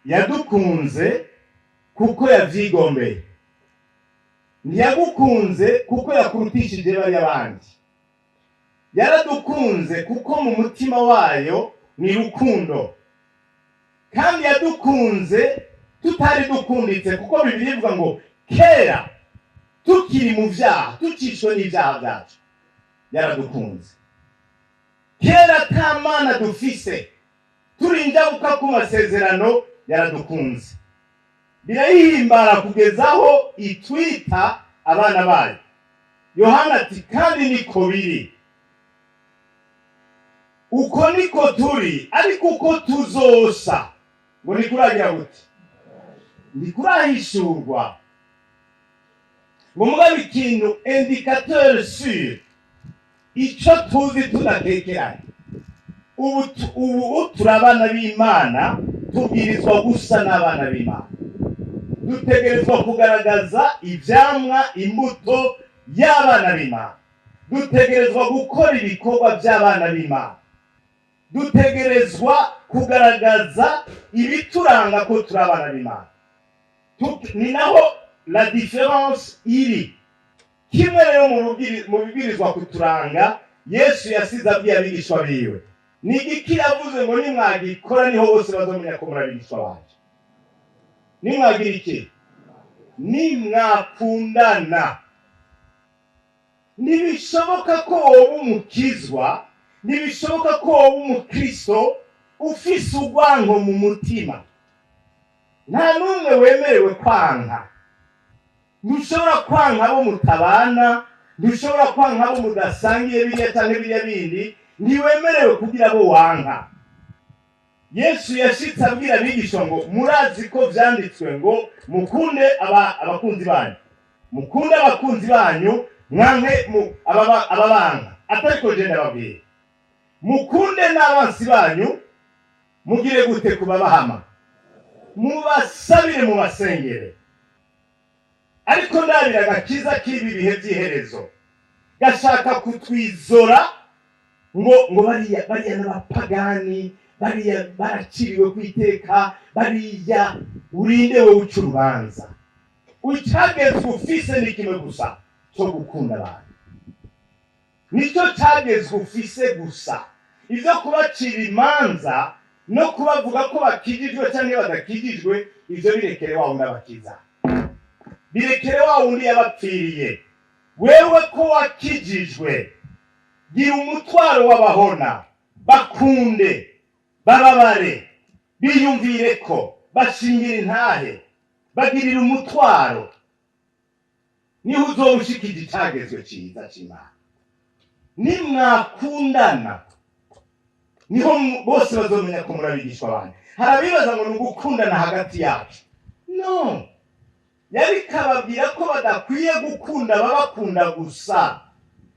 yadukunze kuko yavyigombeye, ntiyagukunze kuko yakurutishije bari abandi. Yaradukunze kuko mu mutima wayo ni rukundo, kandi yadukunze tutari dukunditse, kuko Bibiliya ivuga ngo kera tukiri mu vyaha, tukishwe n'ivyaha vyacu yaradukunze. Kera ta mana dufise, turi injabuka ku masezerano yaradukunze. Birayihimbara kugezaho itwita abana bayo. Yohana ati kandi niko biri, uko niko turi, ariko uko tuzosa ngo nikuragira gute, nikurahishurwa. Ngo mugabe ikintu indicateur sur ico tuzi tudatekeranye. Ubu turabana b'Imana, tubwirizwa gusa n'abana b'Imana. Dutegerezwa kugaragaza ivyamwa, imbuto y'abana b'Imana. Dutegerezwa gukora ibikorwa by'abana b'Imana. Dutegerezwa kugaragaza ibituranga ko turabana b'Imana. Ni naho la différence iri. Kimwe rero mu bibwirizwa kuturanga Yesu yasize abwiye abigishwa biwe, ni iki yavuze ngo nimwagikora niho bose bazomenya ko muri abigishwa banje. Nimwagira iki? Nimwakundana. Ntibishoboka ko wowe umukizwa, ntibishoboka ko wowe umukristo ufise urwanko mu mutima. Nta numwe wemerewe kwanka. Ntushobora kwanka abo mutabana, ntushobora kwanka abo mudasangiye biriya canke biriya bindi, ntiwemerewe kugira abo wanka. Yesu yashitse abwira abigishwa ngo murazi ko vyanditswe ngo mukunde abakunzi banyu, mukunde abakunzi banyu, mwanke ababanga. Atariko je ndababwira, mukunde n'abansi banyu, mugire gute kubabahama, mubasabire mu basengere. Ariko ndabira agakiza k'ibi bihe by'iherezo gashaka kutwizora ngo bariya n'abapagani, bariya baraciriwe kwiteka, bariya urinde wowe uca urubanza. Ucagezwe ufise ni kimwe gusa, cyo gukunda abantu. Nicyo cagezwe ufise gusa. Ivyo kubacira imanza no kubavuga ko bakijijwe cyangwa badakijijwe, ivyo birekere wawe n'abakiza. Birekere wa wundi yabapfiriye. Wewe ko wakijijwe, gira umutwaro w'abahona, bakunde, bababare, biyumvire ko, bashingira intahe, bagirira umutwaro. Niho uzobushikije icagezwe ciza c'Imana. Nimwakundana, niho bose bazomenya ko muri abigishwa banje. Harabibaza ngo n'ugukundana hagati yacu. No. Yari kababwira ko badakwiye gukunda babakunda gusa,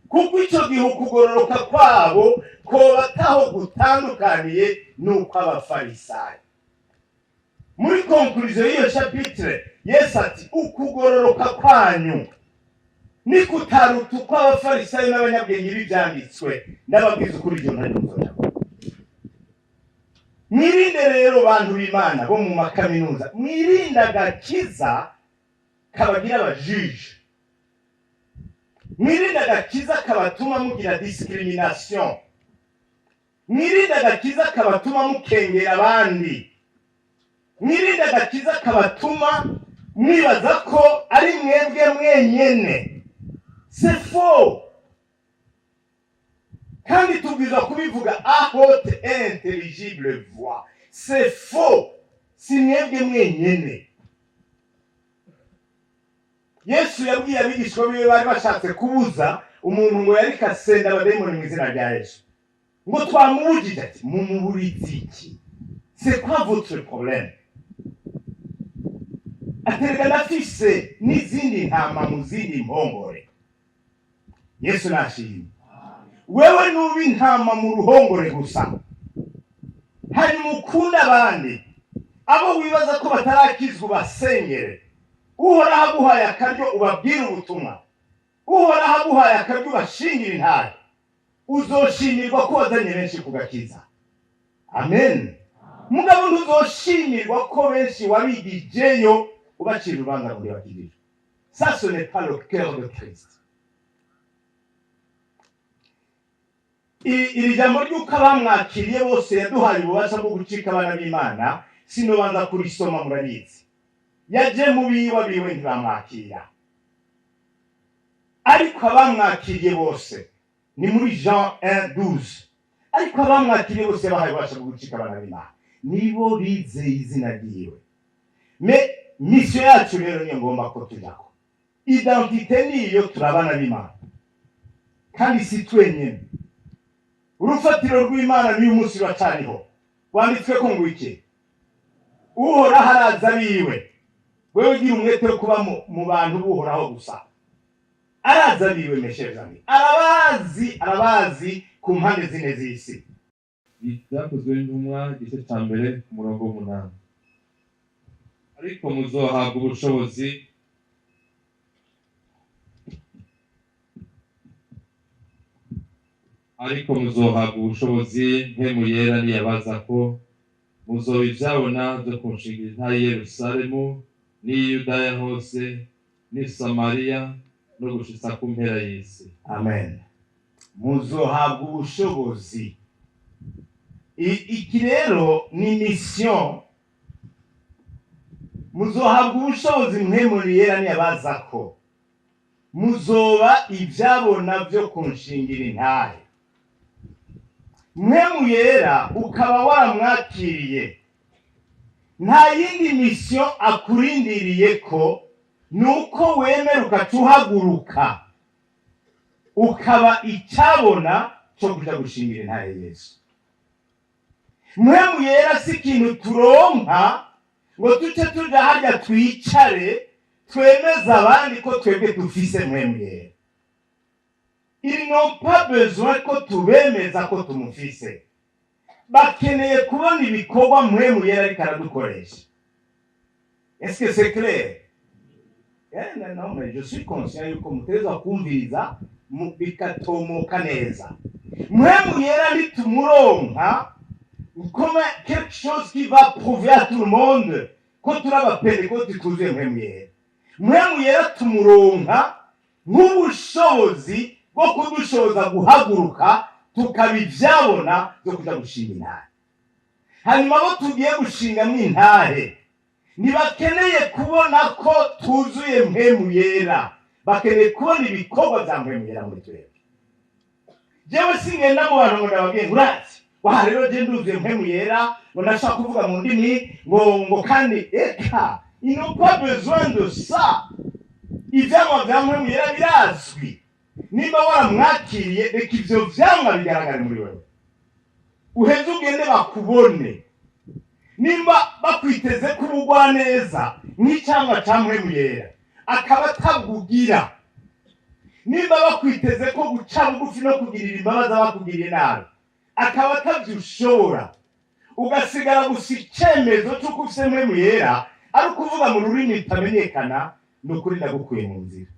kuko icyo gihe ukugororoka kwabo ko bataho gutandukaniye nuko abafarisayo. Muri conclusion y'iyo chapitre Yesu ati ukugororoka kwanyu ni kutaruta uko abafarisayo n'abanyabwenge b'ibyanditswe. Ndababwiza ukuri ibyo ntari muzoja. Mwirinde rero bantu b'Imana bo mu makaminuza, mwirinde agakiza kabagira abajije. Mwirinde agakiza kabatuma mugira discrimination. Mwirinde agakiza kabatuma mukengera abandi. Mwirinde agakiza kabatuma mwibaza ko ari mwebwe mwenyene. C'est faux. Kandi tubwiza kubivuga à haute et intelligible voix. C'est faux. Si mwebwe mwenyene. Yesu yabwiye abigishwa biwe bari bashatse kubuza umuntu ngo yari kasenda abadayimoni mu izina rya Yesu. Ngo twamubujije ati mumuburize iki? C'est quoi votre problème? Aterega nafise n'izindi ntama mu zindi mpongore. Yesu nashimye. Wewe nubi ntama mu ruhongore gusa. Hari mukunda abandi, abo wibaza ko batarakizwa basengere. Uhoraho aguhaye akaryo ubabwira ubutumwa. Uhoraho aguhaye akaryo ubashingira intahe. Uzoshimirwa ko wazanye benshi kugakiza. Amen. mugabo ntuzoshimirwa ko benshi wabigijeyo ubacira urubanza ngo ntibakijijwe. Ça, ce n'est pas le cœur de Christ. Iri jambo ry'uko abamwakiriye bose yaduhaye ububasha bwo gucika abana b'Imana, sinobanza kurisoma murabizi. Yaje mu biwe ntibamwakira. Ariko abamwakiriye bose ni muri Jean 1:12. Ariko abamwakiriye bose bahaye ububasha bwo gucika abana b'Imana, nibo bizeye izina ryiwe. Mais mission yacu rero niyo ngomba ko tujako. Identité niyo turabana b'Imana. Kandi si twenyene. Urufatiro rw'Imana ni umunsi rwacariho. Wanditswe ko ngo iki? Uhoraho araza biwe. Wewe gira umwete wo kuba mu bantu buhoraho gusa. Araza biwe meshezani. Arabazi ku mpande zine z'isi. Byakozwe n'intumwa igice cya mbere ku murongo w'umunani. Ariko muzohabwa ubushobozi mpemu yera niyabaza ko muzoba ibyabona byo kunshingira intara i Yerusalemu n'i Yudaya hose n'i Samariya no gushitsa ku mpera y'isi. Amen. Muzohabwa ubushobozi. Iki rero ni mission. Muzohabwa ubushobozi mpemu yera niyabaza ko muzoba ibyabona byo kunshingira intare. Mpemu yera ukaba waramwakiriye, nta yindi mission akurindiriye ko nuko wemera ukacuhaguruka ukaba icyabona cyo kuja gushingira intare Yesu. Mpemu yera si ikintu turonka ngo tuce tuja harya twicare twemeza abandi ko twebwe dufise mpemu yera. Ils n'ont pas besoin ko tubemeza ko tumufise. Bakeneye kubona ibikorwa mpemu yera ariko aradukoresha. Est-ce que c'est clair? Non, mais je suis conscient yuko mutegerezwa kumviriza bikatomoka neza. Mpemu yera nitumuronka comme quelque chose qui va prouver à tout le monde ko turaba Pentecote tuzuye mpemu yera. Mpemu yera tumuronka nk'ubushobozi bwo kudushoboza guhaguruka tukabivyabona byo kuja gushinga intare. Hanyuma abo tugiye gushingamo intare ntibakeneye kubona ko tuzuye mpemu yera, bakeneye kubona ibikorwa bya mpemu yera muri twebwe. Jewe singenda mu bantu ngo ndababwiye ngurati wa rero je nduzuye mpemu yera ngo ndashaka kuvuga mu ndimi ngo kandi eka ils n'ont pas besoin de ça. Ivyamwa bya mpemu yera birazwi. Nimba waramwakiriye reka ivyo vyamwa bigaragare muri wewe, uheze ugende bakubone. Nimba bakwiteze kubugwa neza nk'icyamwa cya mpemu yera akaba atagugira, nimba bakwiteze ko guca bugufi no kugirira imbabazi abakugiriye nabi akaba atabyushobora, ugasigara gusa icyemezo cy'uko ufise mpemu yera ari ukuvuga mu rurimi rutamenyekana, ni ukuri ndagukuye mu nzira.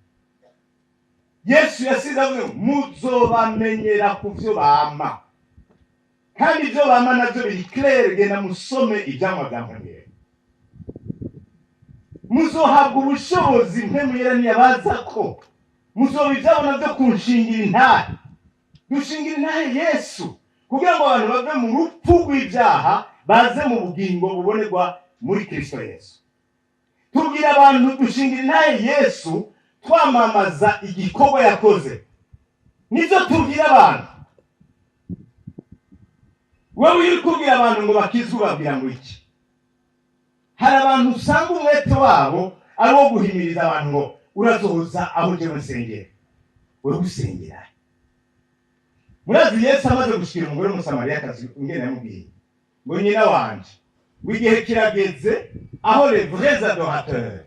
Yesu yasize avuze muzobamenyera ku byo bama, kandi ibyo bama navyo biri clair. Genda musome ibyamwa bya mpemu yera. Muzohabwa ubushobozi mpemu yera niyabaza ko muzoba ibyabona byo kunshingira intare. Dushingira intare Yesu kugira ngo abantu bave mu rupfu rw'ibyaha baze mu bugingo bubonerwa muri Kristo Yesu. Tubwira abantu dushingira intare Yesu twamamaza igikorwa yakoze. Nizo tubwira abantu. Wewe uri kubwira abantu ngo bakizwe babwira ngo iki? Hari abantu usanga umwete wabo ari wo guhimiriza abantu ngo urazoza aho je musengera. Wewe usengera. Murazi Yesu amaze gushikira umugore w'Umusamariyakazi ingene yamubwiye ngo nyina wanje wigihe kirageze aho les vrais adorateurs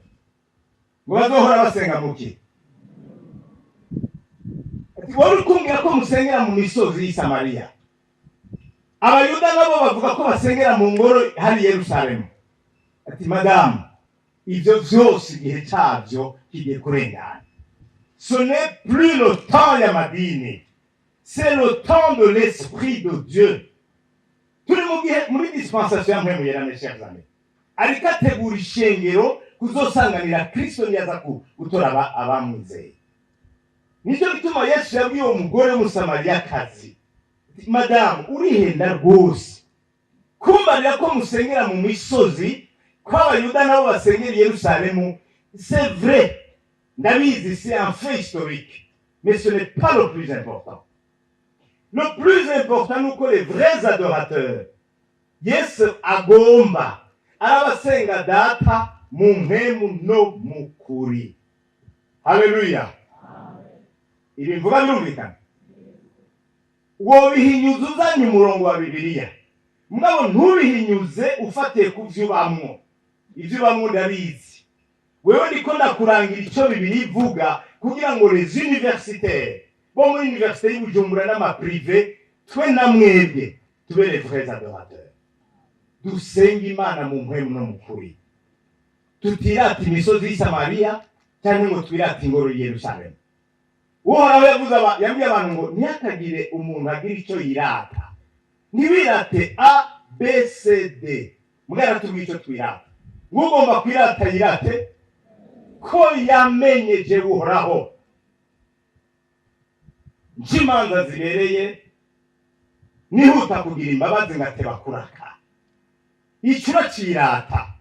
ngo bazohora basenga muki. Wari kumbwira ko musengera mu misozi y'i Samariya. Abayuda nabo bavuga ko basengera mu ngoro hari Yerusalemu. Ati madame, ibyo byose igihe cyabyo kigiye kurengana. Ce n'est plus le temps ya madini, c'est le temps de l'esprit de Dieu. turi mu gihe muri dispensation y'amwe yera mes chers amis, ariko ategura ishengero kuzosanganira Kristo niyaza gutora abamwizeye. Nicyo gituma Yesu yabwiye uwo mugore w'umusamariyakazi, madamu urihenda rwose kumbarira ko musengera mu misozi, ko abayuda nabo basengera i Yerusalemu. C'est vrai, ndabizi, c'est un fait historique, mais ce n'est pas le plus important. Le plus important ni uko les vrais adorateurs Yesu agomba arabasenga data mu mpemu no mu kuri. Haleluya. Ibi mvuga birumvikana. Wobihinyuza uzanye umurongo wa Bibiliya, mugabo ntubihinyuze ufatiye ku vyubamwo. Ivyo bamwe ndabizi, wewe ndiko ndakurangira icyo Bibiliya ivuga kugira ngo les universitaires bo muri université y'Ubujumbura n'amaprivé twe na mwebwe tube les vrais adorateurs. Dusenga Imana mu mpemu no mu kuri, tutirata imisozi y'i Samariya cyangwa ngo twirate ingoro y'i Yerusalemu. Uhoraho yabwiye abantu ngo ntihakagire umuntu agira icyo yirata, ntibirate A, B, C, D. Mugara tubwiye icyo twirata. Ugomba kwirata yirate ko yamenyeje Uhoraho. N'imanza zibereye nihuta kugira imbabazi ngateba kuraka. Icyo kirata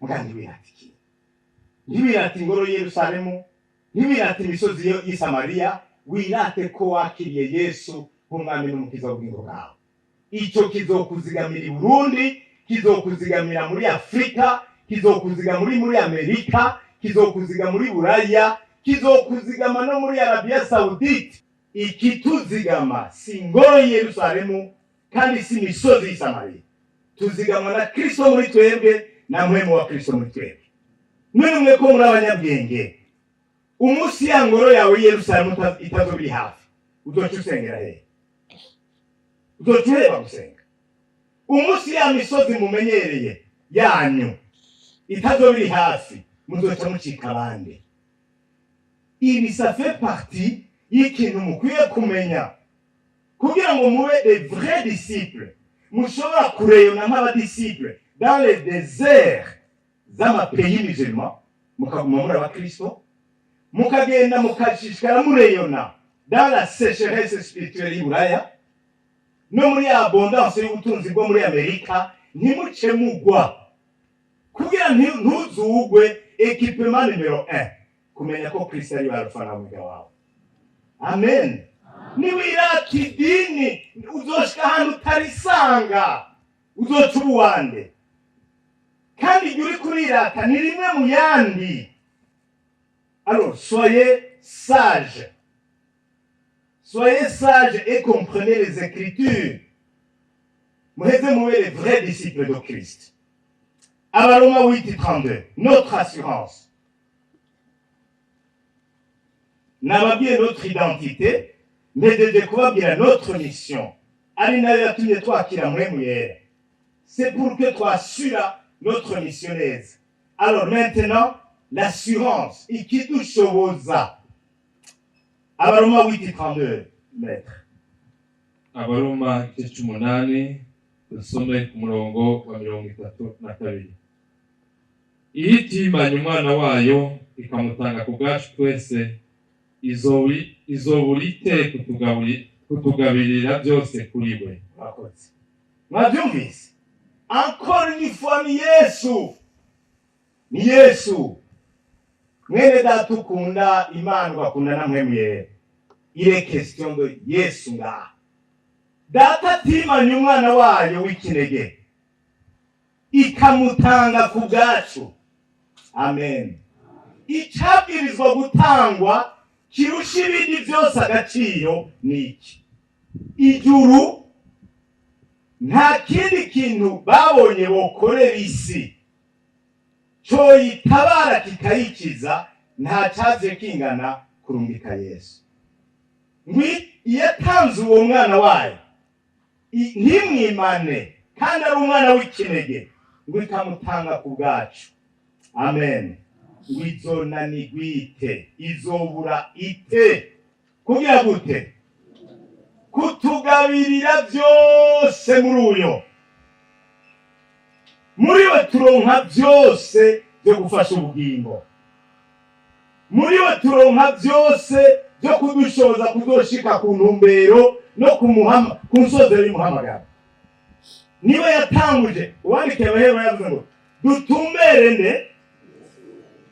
mugandi wirata iki? Ntibirate ingoro y'i Yerusalemu, ntibirate imisozi y'i Samariya, wirate ko wakiriye Yesu nk'umwami n'umukiza w'ubugingo bwawe. Icyo kizokuzigamira i Burundi, kizokuzigamira muri Afrika, kizokuziga muri Amerika, kizokuziga muri Buraya, kizokuzigama no muri Arabia Saudite. Ikituzigama si ingoro y'i Yerusalemu kandi si imisozi y'i Samariya. Tuzigama na Kristo muri twebwe na mpemu wa Kristo muri twebwe. Mwe ko muri abanyabwenge, umunsi ya ngoro yawe Yerusalemu itazobiri hafi, uzoca usengera he? Uzoca ureba gusenga. Umunsi ya misozi mumenyereye yanyu itazobiri hafi, muzoca mucika abandi. Ibi ça fait partie y'ikintu mukwiye kumenya kugira ngo mube des vrais disciples. Mushobora kureyona nk'abadisciples dans les déserts z'amapays musulmans, mukaguma muri abakristo, mukagenda mukashishikara mureyona dans la sécheresse spirituelle y'Iburaya no muri abondance y'ubutunzi bwo muri Amerika. Ntimuce mugwa kugira ntuzugwe. Équipement numéro 1, kumenya ko Kristo ari Alpha na Omega wawe. Amen. Niwirata idini uzoshika ahantu utarisanga, uzoca ubuwande. Kandi ibyo uri kurirata ni rimwe mu yandi. Alors, soyez sages. Soyez sages et comprenez les Écritures. Muheze mube les vrais disciples de Christ. Abaroma 8:32, notre assurance. Nababwiye notre identité, mais de kubabwira notre mission. Ari nayo yatumye twakira mpemu yera. C'est pour que twasura notre missionnaise. Alors maintenant, l'assurance ikidushoboza. Abaroma 8:32, maître. Abaroma 8:8, dusome ku murongo wa 32. Ihitimanye umwana wayo ikamutanga ku bwacu twese, izobulite kutugabirira byose kuri we. Mwakoze. Mwabyumvise? Encore une fois ni Yesu. Ni Yesu. Mwene data ukunda Imana ugakunda na mpemu yera. Il est question de Yesu nga. Data atimanye umwana wayo w'ikinege, ikamutanga ku bwacu. Amen. Icyabwirizwa gutangwa kirusha ibindi byose agaciro ni iki? Ijuru nta kindi kintu babonye bokorera isi cyo yitabara kikayikiza, nta cyaje kingana kurungika Yesu. Yatanze uwo mwana wayo ntimwimane, kandi ari umwana w'ikinege, ngo ikamutanga ku bwacu. Amen. Ngo izonanigwite, izobura ite kugira gute? Kutugabirira byose byose muri uyo. Muri we turonka byose byo gufasha ubugingo. Muri we turonka byose byo kudushoboza kuzoshika ku ntumbero no ku nsozero y'umuhamagaro. Niwe yatanguje. Uwandike Abaheburayo yavuze ngo dutumberene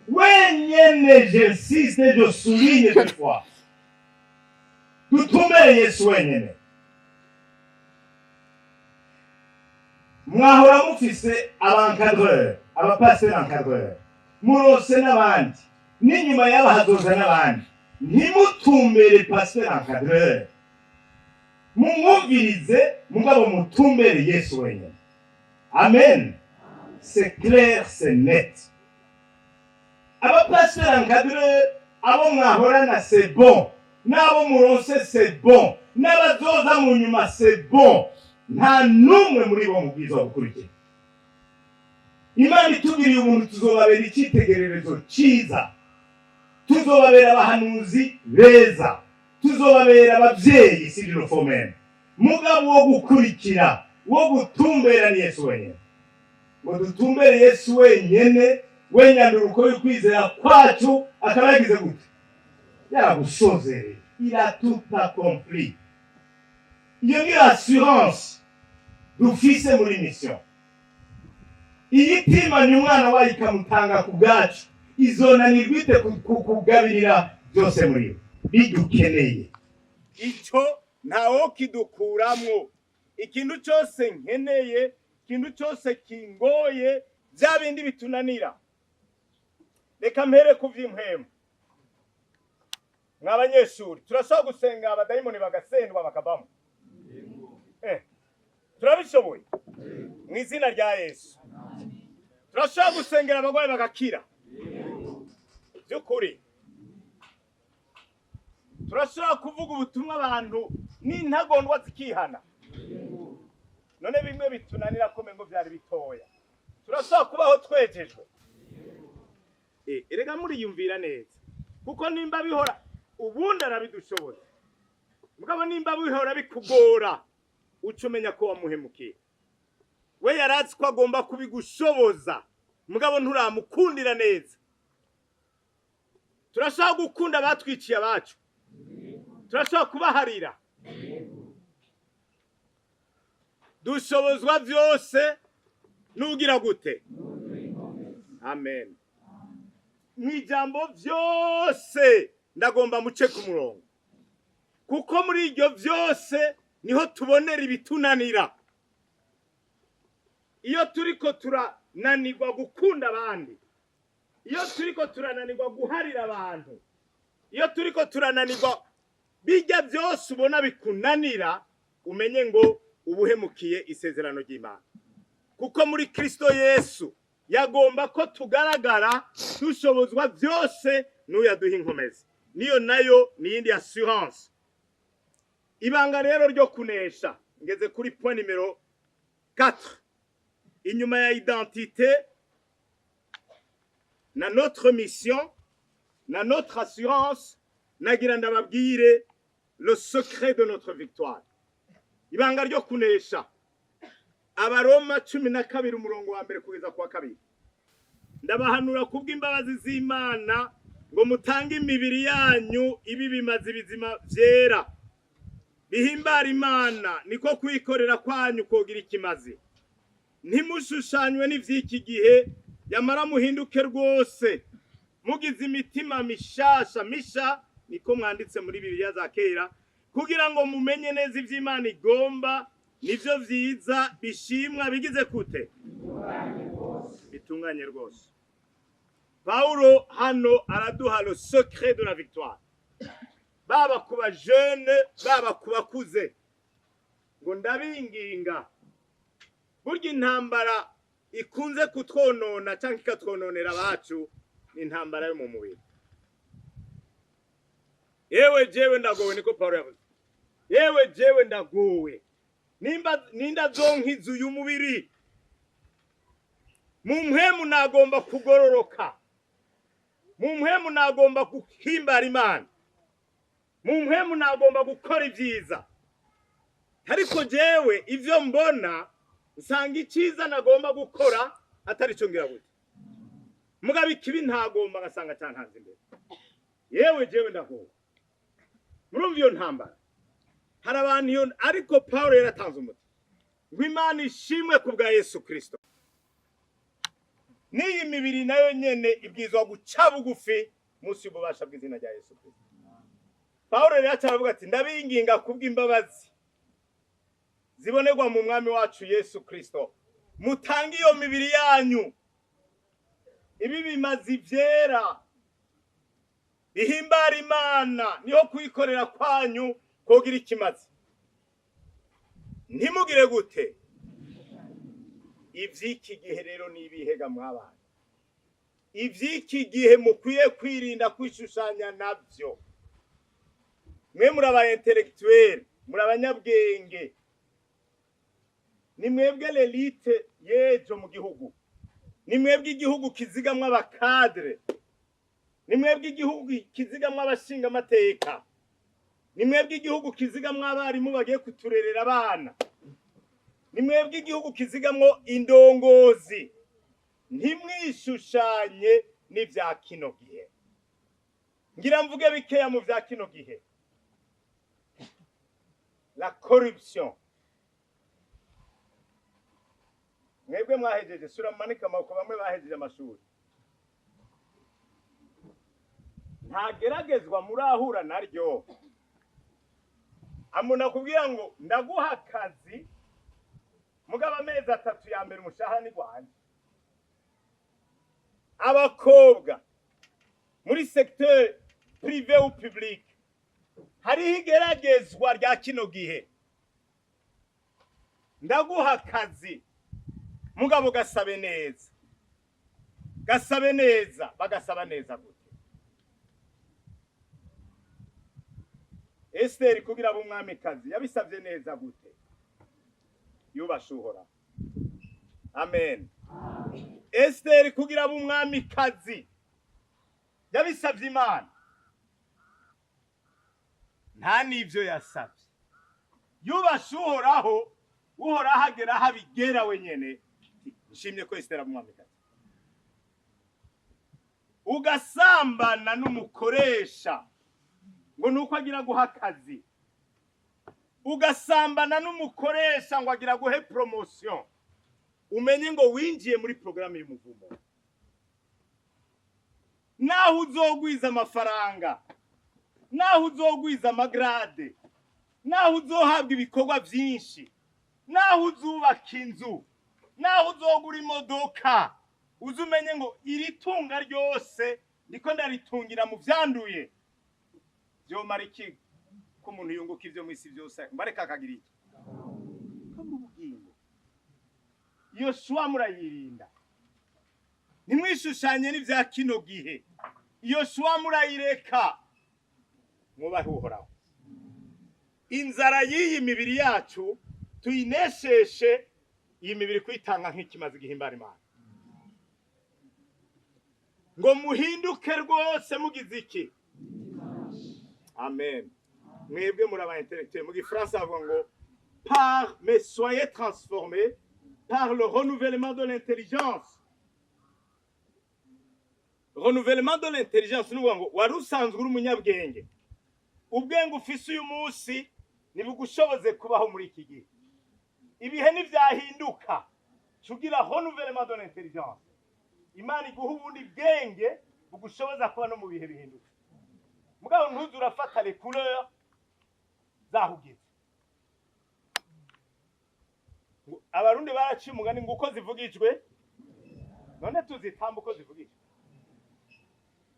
wenyene, j'insiste, je souligne cette fois. Dutumbere Yesu wenyene. Mwahora mufise abankadreur, abapasiteri encadreur, murose n'abandi, n'inyuma yabo hazoza n'abandi. Ntimutumbere pasiteri encadreur, mumwumvirize mugabo mutumbere Yesu wenyene. Amen. C'est clair, c'est net. Abapasiteri encadreur, abo mwahorana c'est bon, n'abo muronse c'est bon, n'abazoza mu nyuma c'est bon. Nta numwe muri bo mubwiza gukurikira. Imana itugiriye umuntu tuzobabera icyitegererezo cyiza, tuzobabera abahanuzi beza, tuzobabera ababyeyi sirinofomene. Mugabo wo gukurikira, wo gutumbera ni Yesu wenyene. Ngo dutumbere Yesu wenyene, wenyanduruko y'ukwizera kwacu akaba yagize gute? Yaragusozereye. Il a tout accompli. Iyo ni assurance dufise muri mission. Iyitimanye umwana wayo ikamutanga ku bwacu, izonanirwa ite kugabirira byose muri yo bidukeneye. Icyo ntawo kidukuramwo. Ikintu cyose nkeneye, ikintu cyose kingoye, bya bindi bitunanira. Reka mpere kuvy'impwemu. Mw'abanyeshuri turashobora gusenga abadayimoni bagasendwa bakavamo. Turabishoboye mu izina rya Yesu. Turashobora gusengera abagwayi bagakira by'ukuri. Turashobora kuvuga ubutumwa abantu n'intagondwa zikihana. None bimwe bitunanira ko mengo byari bitoya. Turashobora kubaho twejejwe. Erega muri yumvira neza, kuko nimba bihora ubundi arabidushoboza. Mugabo nimba bihora bikugora, ucumenya ko wamuhemukiye. We yarazi ko agomba kubigushoboza, mugabo nturamukundira neza. Turashaka gukunda batwiciye abacu, turashaka kubaharira. Dushobozwa byose nugira gute? Amen. Mwijambo byose ndagomba muce ku murongo, kuko muri iryo byose niho tubonera ibitunanira. Iyo turiko turananirwa gukunda abandi, iyo turiko turananirwa guharira abantu, iyo turiko turananirwa bijya byose ubona bikunanira, umenye ngo ubuhemukiye isezerano ry'Imana. Kuko muri Kristo Yesu yagomba ko tugaragara dushobozwa byose n'uyaduha inkomezi. Niyo nayo ni yindi assurance. Ibanga rero ryo kunesha, ngeze kuri point numero 4. Inyuma ya identité na notre mission, na notre assurance, nagira ndababwire le secret de notre victoire. Ibanga ryo kunesha, Abaroma 12 umurongo wa mbere kugeza kwa 2. Ndabahanura kubw'imbabazi z'Imana ngo mutange imibiri yanyu ibi bimaze bizima vyera, bihimbara Imana, niko kwikorera kwanyu kogira ikimazi. Ntimushushanywe n'ivy'iki gihe, yamara muhinduke rwose, mugize imitima mishasha misha, niko mwanditse muri Bibiliya za kera, kugira ngo mumenye neza ivy'Imana igomba, nivyo vyiza bishimwa bigize kute? Bitunganye rwose. Paulo hano araduha le secret de la victoire. Baba kuba jeune, baba kuba kuze, ngo ndabinginga, burya intambara ikunze kutwonona cyangwa ikatwononera abacu ni intambara yo mu mubiri. Yewe jewe ndagowe, niko Paulo yavuze. Yewe jewe ndagowe, ninda zonkiza uyu mubiri. Mu mpwemu nagomba kugororoka, mu mpwemu nagomba guhimbara Imana, mu mpwemu nagomba gukora ibyiza. ariko jewe ivyo mbona nsanga iciza nagomba gukora atari cyo ngira gute mugabe ikibi ntagomba ngasanga cyantanze imbere yewe jewe ndaho murumva iyo ntambara hari abantu iyo ariko Paulo yaratanze umuti ngo Imana ishimwe ku bwa Yesu Kristo n'iyi mibiri nayo nyene ibwizwa guca bugufi munsi y'ububasha bw'izina rya Yesu Kristo. Paulo rero acavuga ati ndabinginga kubw'imbabazi zibonerwa mu mwami wacu Yesu Kristo mutange iyo mibiri yanyu ibi bimazi vyera bihimbara Imana niho kuyikorera kwanyu kogira ikimazi ntimugire gute ivy'iki gihe rero nibihega mwabana ivy'iki gihe mukwiye kwirinda kwishushanya navyo mwe muri aba intellectuel muri abanyabwenge ni mwebwe l'elite yejo mu gihugu ni mwebwe igihugu kizigamwa abakadre ni mwebwe igihugu kizigamwa abashinga amateka ni mwebwe igihugu kizigamwa abarimu bagiye kuturerera abana ni mwebwe igihugu kizigamwo indongozi ntimwishushanye n'ivya kino gihe ngira mvuge bikeya mu vya kino gihe la corruption mwebwe mwahejeje sura manika amaboko bamwe bahejeje amashuri ntageragezwa murahura naryo amuna kubwira ngo ndaguha akazi mugaba amezi 3 ya mbere umushahara ni gwanje abakobwa muri secteur privé ou public hari igeragezwa rya kino gihe ndaguha akazi mugabo gasabe neza bagasaba neza gute Esther kugira abo umwami kazi yabisavye neza gute yubashuhora amen Esther kugira abo umwami kazi yabisavye Imana nta nivyo yasavye yubashuhoraho uhoraho agera habigera wenyene nshimye ko Esther abo umwami kazi ugasambana n'umukoresha ngo nuko agira guha akazi ugasambana n'umukoresha ngo agira guhe promotion umenye ngo winjiye muri programme y'umuvumo naho uzogwiza amafaranga naho uzogwiza amagrade naho uzohabwa ibikorwa byinshi naho uzubaka inzu naho uzogura imodoka uzumenye ngo iri tunga ryose ndiko ndaritungira mu vyanduye byo mariki ko umuntu yunguka ivyo mwisi byose mbareka akagira iki kamubwiye iyo shwa murayirinda nimwishushanye n'ivya kino gihe iyo shwa murayireka mubahe uhoraho inzara y'iyi mibiri yacu tuyinesheshe iyi mibiri kwitanga nk'ikimazi gihimbara Imana ngo muhinduke rwose mugize iki amen mwebwe muri aba intellectuel mu gifaransa avuga ngo par mais soyez transformés par le renouvellement de l'intelligence renouvellement de l'intelligence nuvuga ngo wari usanzwe uri umunyabwenge ubwenge ufise uyu munsi nibugushoboze kubaho muri iki gihe ibihe nivyahinduka cugira renouvellement de l'intelligence Imana iguha ubundi bwenge bugushoboza kuba no mu bihe bihinduka mugabo ntuzi urafata les couleurs zahugize abarundi baraciye umugani ngo uko zivugijwe none tuzitamba uko zivugijwe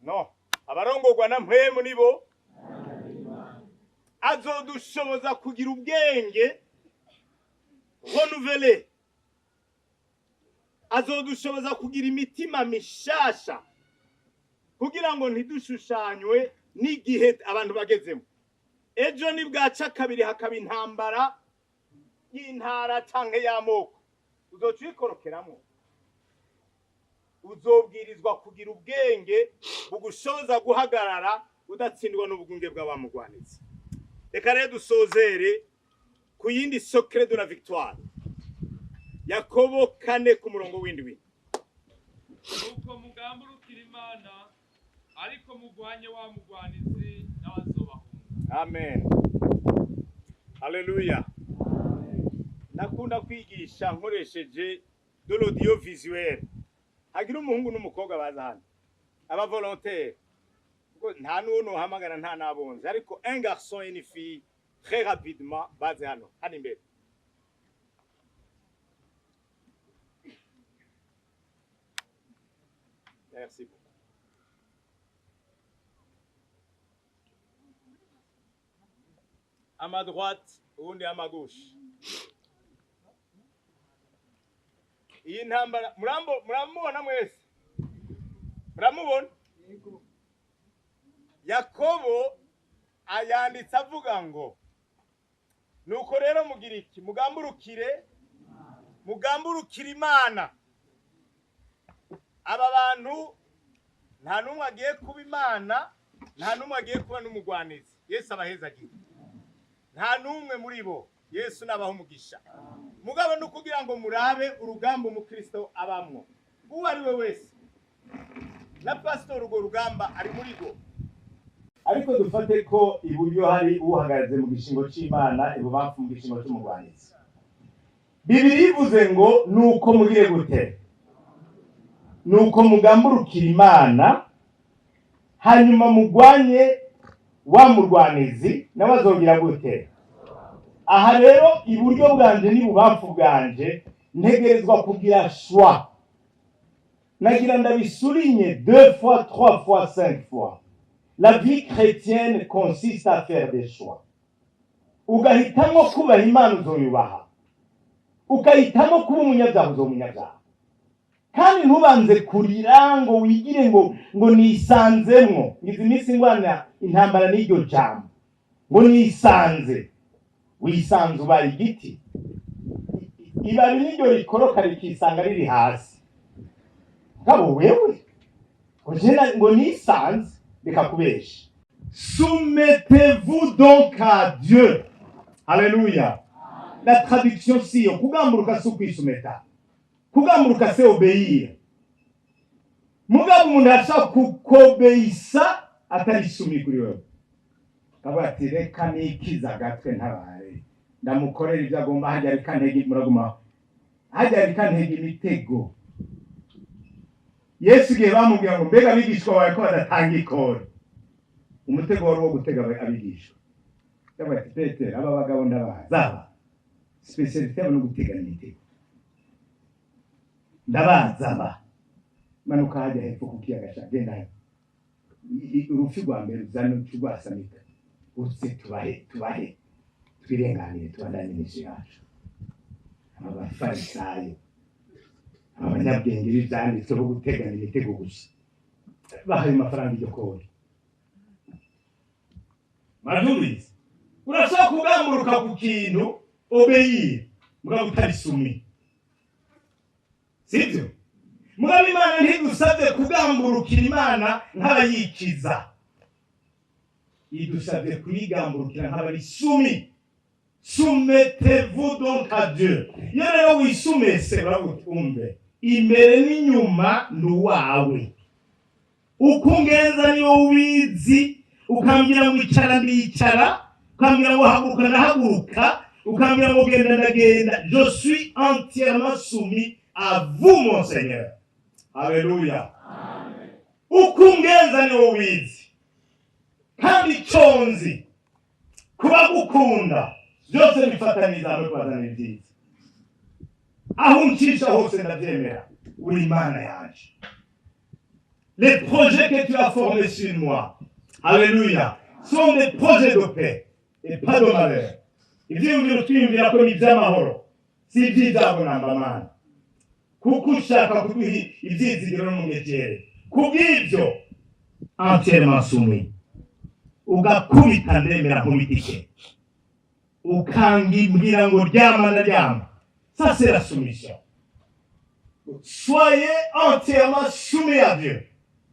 no abarongorwa na mpwemu nibo azodushoboza kugira ubwenge renouvelé azodushoboza kugira imitima mishasha kugira ngo ntidushushanywe n'igihe abantu bagezemo ejo ni bwaca kabiri hakaba intambara y'intara canke y'amoko uzocikorokeramo uzobwirizwa kugira ubwenge bugushoboza guhagarara udatsindwa n'ubwunge bw'abamugwanitse reka rero dusozere ku yindi secret de la victoire. Yakobo 4 ku murongo w'indwi. Nuko mugamburukira Imana ariko mugwanye wa mugwanizi n'abazobahunga. Amen. Haleluya. Nakunda kwigisha nkoresheje de l'audiovisuel. Hagira umuhungu n'umukobwa baza hano. Aba volontaire. Nta n'uno hamagara nta nabonze ariko un garçon et une fille très rapidement baze hano. Hano imbere. Merci beaucoup. À ma droite, undi à ma gauche. Iyi ntambara muramubona mwese? Muramubona? Yakobo ayanditse avuga ngo nuko rero mugira iki? Mugamburukire Imana. Aba bantu nta numwe agiye kuba Imana, nta numwe agiye kuba n'umugwanizi. Yesu abahezagiye. Nta numwe muri bo. Yesu nabaho umugisha. Mugabo no kugira ngo murabe urugamba umukristo abamwo. Uwo ari we wese. Na pastor urwo rugamba ari muri go. Ariko dufate ko iburyo hari uhagaze mu gishingo c'Imana, ibubamfu mu gishingo c'umugwanizi. Bibiri ivuze ngo nuko mugire gute? Nuko mugamburukira Imana, hanyuma mugwanye wa murwanizi nawe azogira gute? Aha rero iburyo bwanje n'ibubamfu bwanje ntegerezwa kugira choix. Nagira ndabisurinye 2 fois, 3 fois, 5 fois. La vie chrétienne consiste à faire des choix. Ugahitamo kubaha Imana uzoyubaha. Ukahitamo kuba umunyabyaha uzomunyabyaha. Kandi ntubanze kurira ngo wigire ngo nisanzemwo. Ngize iminsi ngwana intambara n'iryo jambo. Ngo nisanze. Wisanze ubaye igiti. Ibabi n'iryo rikoroka rikisanga riri hasi. Ngabo wewe. Ngo nisanze bikakubesha. Soumettez-vous donc à Dieu. Alléluia. La traduction si kugamburuka si kwisumeta. Kugamburuka c'est obéir. Mugabo umuntu ashaka kukobeisa atarisumi kuri wewe. Kabati reka nikiza gatwe ntabare. Ndamukorera ibyo agomba hajya rikantege muraguma. Hajya rikantege imitego. Yesu gihe bamubwira ngo mbega abigishwa bawe ko badatanga ikoro. Umutego wari wo gutega abigishwa. Kabati Petero aba bagabo ndabaza. Specialite no gutega imitego. Ndabaza. Manuka hajya hepfo kukiyaga cha genda. Urufi rwa mbere uzana rwasamika. Utse tubahe. Twirenganire tubandanye n'isi yacu. Abafarisayo. Abanyabwenge b'ibyanditse bo gutegana imitego gusa. Bahaye amafaranga iryo kore. Maradubizi. Urashaka kugamburuka ku kintu obeyir. Mugabo utarisumi. Sibyo? Mugabo Imana ntidusabye kugamburukira Imana nk'abayikiza. Idusabye kuyigamburukira nk'abarisumi. Soumettez-vous donc à Dieu. Yero wisumese baragutumbe. Imbere n'inyuma nduwawe. Ukungenza niyo ubizi, ukambira ngo icara ndicara, ukambira ngo haguruka ndahaguruka, ukambira ngo genda ndagenda. Je suis entièrement soumis à vous, mon Seigneur. Alléluia. Amen. Ukungenza niyo ubizi. Kandi chonzi kuba gukunda byose bifataniza no kwazana ibyiza. Aho uncisha hose ndabyemera uri Imana yaje. Les projets que tu as formés sur moi, alléluia, sont des projets de paix et pas de malheur. Ivyumviro twiyumvira ko ni iby'amahoro, si iby'ibyago nambamana. Kuko ushaka kuduha ibyizigiro n'umwegere. Kubw'ibyo entièrement soumis. Ugakubita ndemera nk'ubitike. Ukangimbira ngo ryama ndaryama. Ça c'est la soumission. Soyez entièrement soumis à Dieu.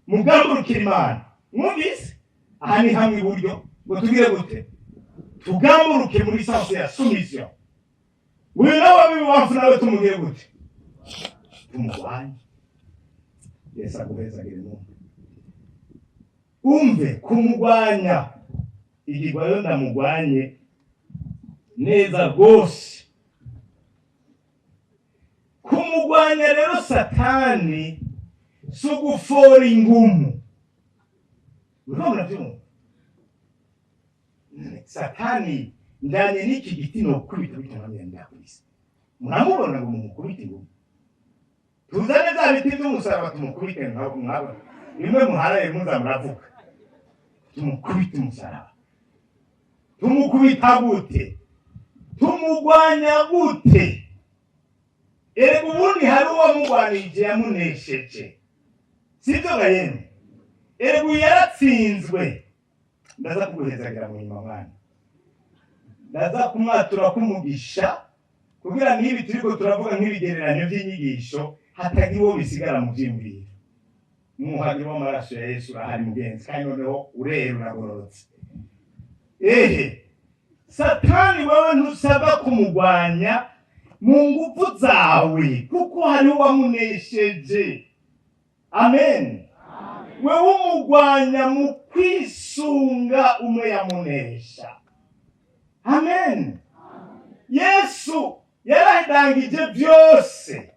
Mugamburukira Imana. Mwumvise? Aha ni hamwe iburyo ngo tugire gute? tugamburuke muri sanse ya soumission. Uyu nawe w'ibubamfu nawe tumubwire gute? Tumurwanye. Yesu aguhezagire numve. Umve kumurwanya. Igigwayo ndamurwanye neza rwose. Kumurwanya rero Satani si ugufora ingumu. Urabona byumva? Satani njyanye n'iki giti no kubita bitamwenda kwisi. Muramubona ngo mumukubite ingumu. Tuzane za biti by'umusaraba tumukubite nkaho mwabona. Nimwe muharaye muzamuravuga. Tumukubite umusaraba. Tumukubita gute? Tumugwanya gute? Erega ubundi hari uwamugwanije yamunesheje. Sibyo gahene? Erega yaratsinzwe. Ndaza kuguhezagira mu nyuma mwana. Ndaza kumwatura kumugisha kugira nibi turiko turavuga nk'ibigereranyo by'inyigisho hatagira uwo bisigara mu byimviro. Umuhagiro w'amaraso ya Yesu ahari mugenzi kandi noneho urera uragororotse. Satani wewe ntusabwa kumugwanya mu ngufu zawe kuko hari uwamunesheje. Amen. Wewe umugwanya mu kwisunga umwe yamunesha. Amen. Yesu yarahindangije byose.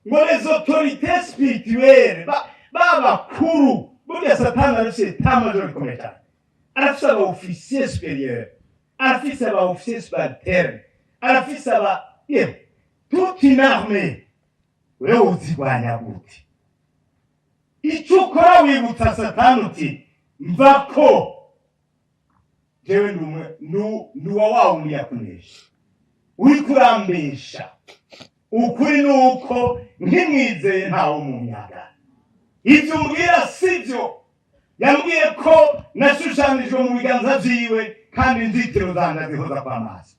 Ngo les autorités spirituelles bakuru burya Satani arafise état-major ikomeye cyane. Arafise aba officier supérieur, arafise aba officier subalterne, arafise aba toute une armée. Wewe uzigwanya gute? Icyo ukora wibutsa Satani uti mvako jewe nduwa wawe yakunesha. Uri kurambesha. Ukuri nuko nkimwizeye ntawo munyaga. Ibyo umbwira sibyo. Yambwiye ko nashushanijwe mu biganza byiwe kandi inzitiro zanjye zihoza kwa maso.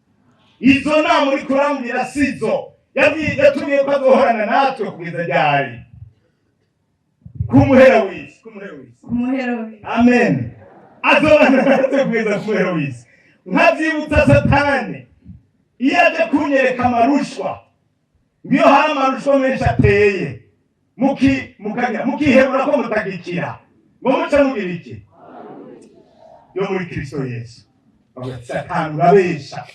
Izo nama uri kurambwira sizo. Yatubwiye ko azohorana natwe kugeza ryari. Kumuhera w'isi. Amen. Azohorana natwe kugeza kumuhera w'isi. Nkabyibutsa Satani iyo aje kunyereka amarushwa. Ngiyo hari amarushwa menshi ateye. Mukihebura ko mutagikira. Ngo muca mugira iki? Yo muri Kristo Yesu. Satani urabesha.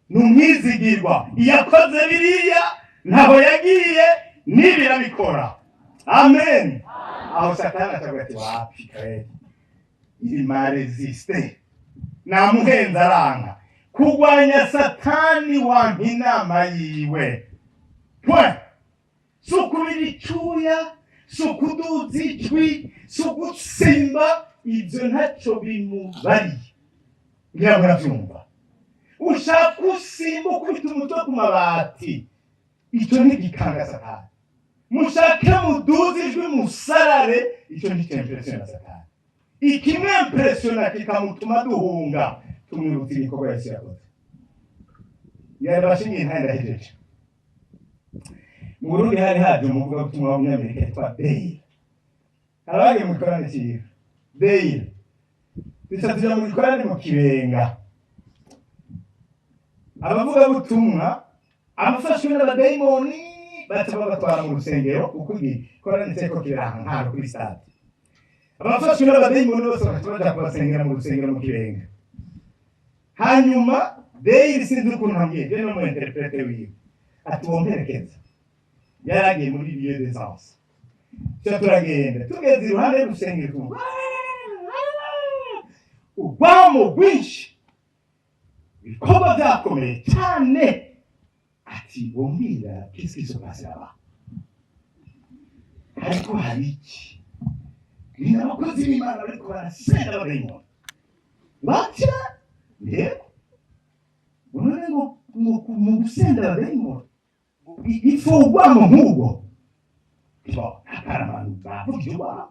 Numwizigirwa. Iyakoze biriya ntaho yagiye nibirabikora. Amen. Aho Satani atavuga ati wapi kare. Il m'a résisté. Namuhenza aranga. Kugwanya Satani wa inama yiwe. Point. Sukubira icyuya, sukuduza ijwi, sugutsimba, ibyo ntacyo bimubariye. Ngira murabyumva. Ushaka usimba ukubita umutwe ku mabati. Icyo ntigikanga Satani. Mushake muduza ijwi musarare, icyo ntikimpressiona Satani. Ikimwimpressiona kikamutuma duhunga. Tumwibutse ibikorwa Yesu yakoze. Yarabashingiye intanda hejeje. Mu Burundi hari haje umuvugabutumwa w'umunyamerika yitwa Dale. Abagiye mu gikorane cyiwe. Dale. Bisatira mu gikorane mu Kibenga. Abavugabutumwa abafashwe n'abadayimoni batwara mu rusengero kuko igikorane cyeko kiraha nk'aho kuri stade. Abafashwe n'abadayimoni bose baje kubasengera mu rusengero mu Kibenga. Hanyuma Dale sinzi ukuntu hamye je no mu interprete wiwe. Atuomperekeza. Yaragiye muri lieu d'essence. Turagenda tugeze iruhande y'urusengero. Ubamo rwinshi. Ibikorwa byakomeye cyane. Ati bombira qu'est-ce qui se passe là-bas? Ariko hari iki? Ni abakozi b'Imana bariko barasenda abadayimoni. Batya? Yego. Unone ngo mu gusenda abadayimoni. Ifugwamo nk'ubwo. Akaramanu bavuga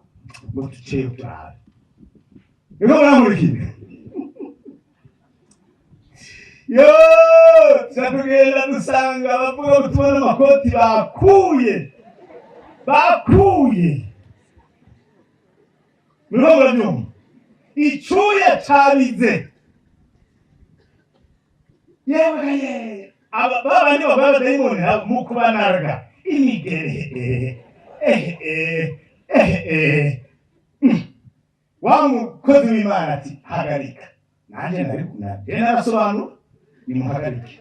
ngo tuceye turabe. Ego baramurikira. Yo, cyatugenda dusanga abavuga ngo tubona amakoti bakuye. Murabyumva? Icyuya cyabize. yewe babandi bagwa abadayimoni mu kubanarga imigere wa mukozi w'Imana ati hagarika, nanjye narasobanura nimuhagarike,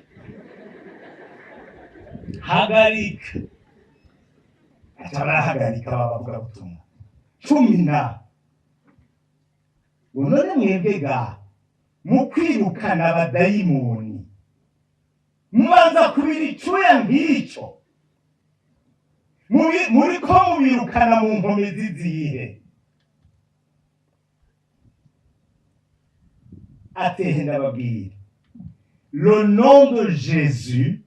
hagarika. Atarahagarika bavuga butumwa 10 none mwebwega mu kwirukana abadayimoni mubanza kubira icuya nk'icyo muri ko mubirukana mu nkomezi zihe. Atehe ndababwira, le nom de Jésus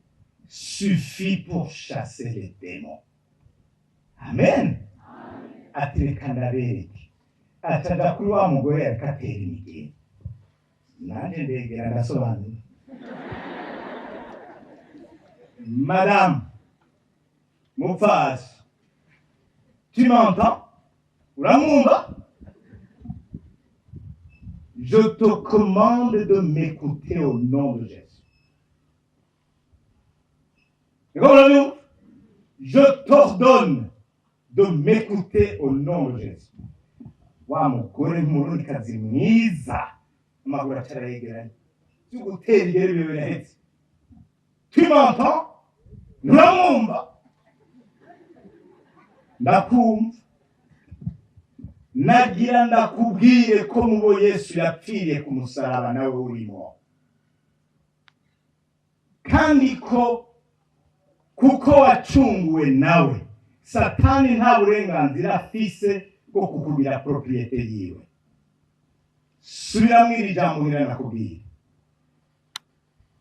suffit pour chasser les démons. Amen. Atereka ndabereke, ataja kuri wa mugore yakatera imigeni, nanjye ndegera ndasobanura. Madame Mufasi, tu m'entends? Uramwumva? Je te commande de m'écouter au nom de Jésus. Je t'ordonne de m'écouter au nom de Jésus. Wa mugore murundikazi mwiza, amaguru atarayegeranye, tugutera ingere bibirahetse. Tu m'entends? Uramwumva? Ndakumva. Nagira ndakubwire ko mubo Yesu yapfiriye ku musaraba nawe urimo, kandi ko kuko wacunguwe nawe Satani nta burenganzira afise bwo kukubira propriete yiwe. Subira mwiri jambo ngira nakubwira,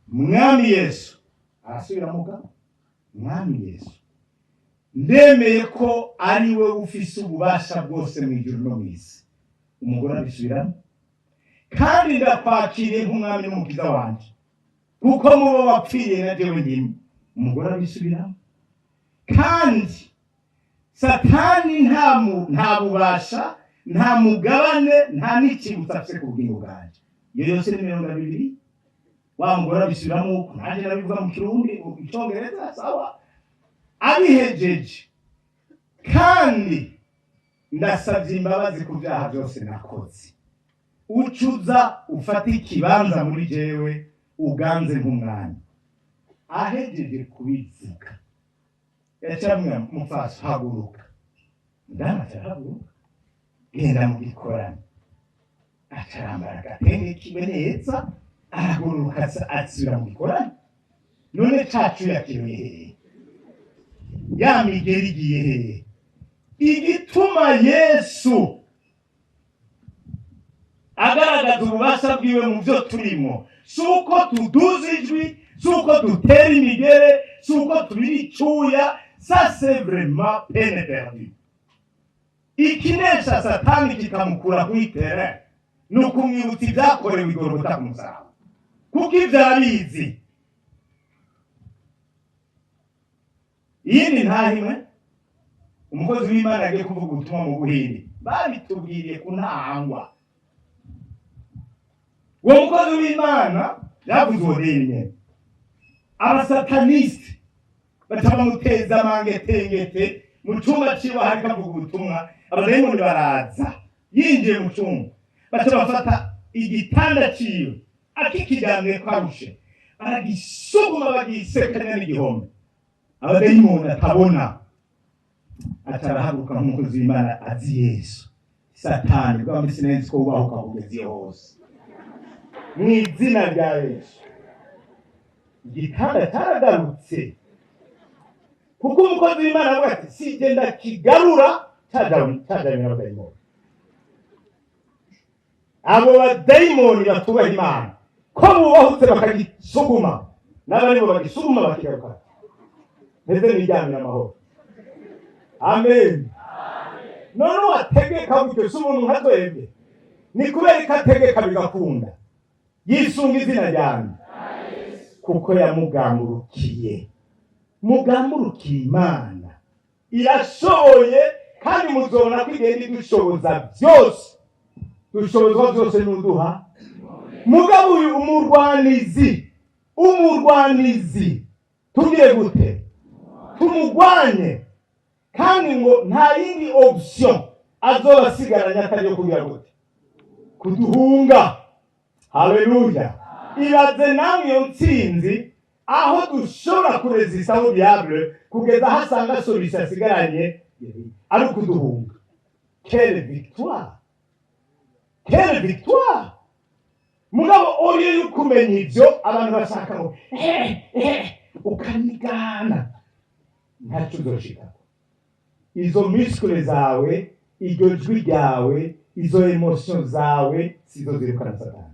Mwami Yesu arasubira muga, Mwami Yesu ndemeye ko ari we ufise ububasha bwose mu ijuru no mu isi. Umugore abisubiramo, kandi ndakwakiriye nk'umwami n'umukiza wanje, kuko mubo wapfiriye na jewe ndimo. Umugore abisubiramo, kandi Satani nta bubasha, nta mugabane, nta n'ikibutsa afise ku bugingo bwanje. Iyo yose ni 200. Wa mugore abisubiramo, nanjye nabivuga mu Kirundi, mu Cyongereza, sawa. Abihejeje, kandi ndasabye imbabazi ku byaha byose nakoze. Ucuza ufata ikibanza muri jewe uganze nk'umwanya. Ahejeje kubivuga, yacamwe Mufasi haguruka. Ndana haguruka, genda mu gikorane. Acarambara agatenge kiwe neza, araguruka asubira mu gikorane. None cacu yakiriye ya migeri igiye hehe? Igituma Yesu agaragaza ububasha bwiwe mu byo turimo, suko tuduza ijwi, suko dutera imigere, suko tubira icyuya. Ça c'est vraiment peine perdue. Ikinesha Satani kikamukura kuri terrain nukumwibutsa ibyakorewe Igorogota ku musaraba, kuko ibyo arabizi. Yindi ntahimwe umukozi w'Imana yagiye kuvuga ubutumwa mu Buhindi, babitubwiriye ku ntangwa. Uwo mukozi w'Imana yavuze uburenye, abasataniste batamuteza mangetengete mu cyumba ciwe hari kavuga ubutumwa. Abadayimoni baraza, yinjiye mu cyumba, bafata igitanda ciwe akikiryamye kwarushe, aragisuguma bagisekanya n'igihome. Abadayimoni atabona, atarahaguruka nk'umukozi w'Imana azi Yesu. Satani bwa sinenzi ko ubahuka kugeza hose mu izina rya Yesu. Igitanda cyaragarutse, kuko umukozi w'Imana avuga ati sigenda kigarura cyajanye n'abadayimoni. Abo badayimoni batubaha Imana ko bubahutse bakagisuguma, n'abandi bo bagisuguma bakigaruka. Ndetse nijyamira amahoro. Amen. None wategeka gutyo si umuntu nka twebwe, ni kubera ko ategeka bigakunda. Yisunga izina ryanjye kuko yamugamburukiye. Mugamburukiye Imana irashoboye, kandi muzobona ko igenda idushoboza byose. Dushobozwa byose n'uduha. Mugabo uyu umurwanizi umurwanizi tugire gute tumugwanye kandi ngo nta yindi option azoba asigaranye atari yo kugira gute kuduhunga. Haleluya. Ibaze namwe iyo ntsinzi aho dushobora kurezisa aho diable kugeza hasanga solution asigaranye ari ukuduhunga. Quelle victoire, quelle victoire. Mugabo oriye yukumenya ivyo abantu bashaka ngo ukanigana ntacyo uzoshika. Izo muscle zawe, iryo jwi ryawe, izo emotion zawe sizo zirukana Satani.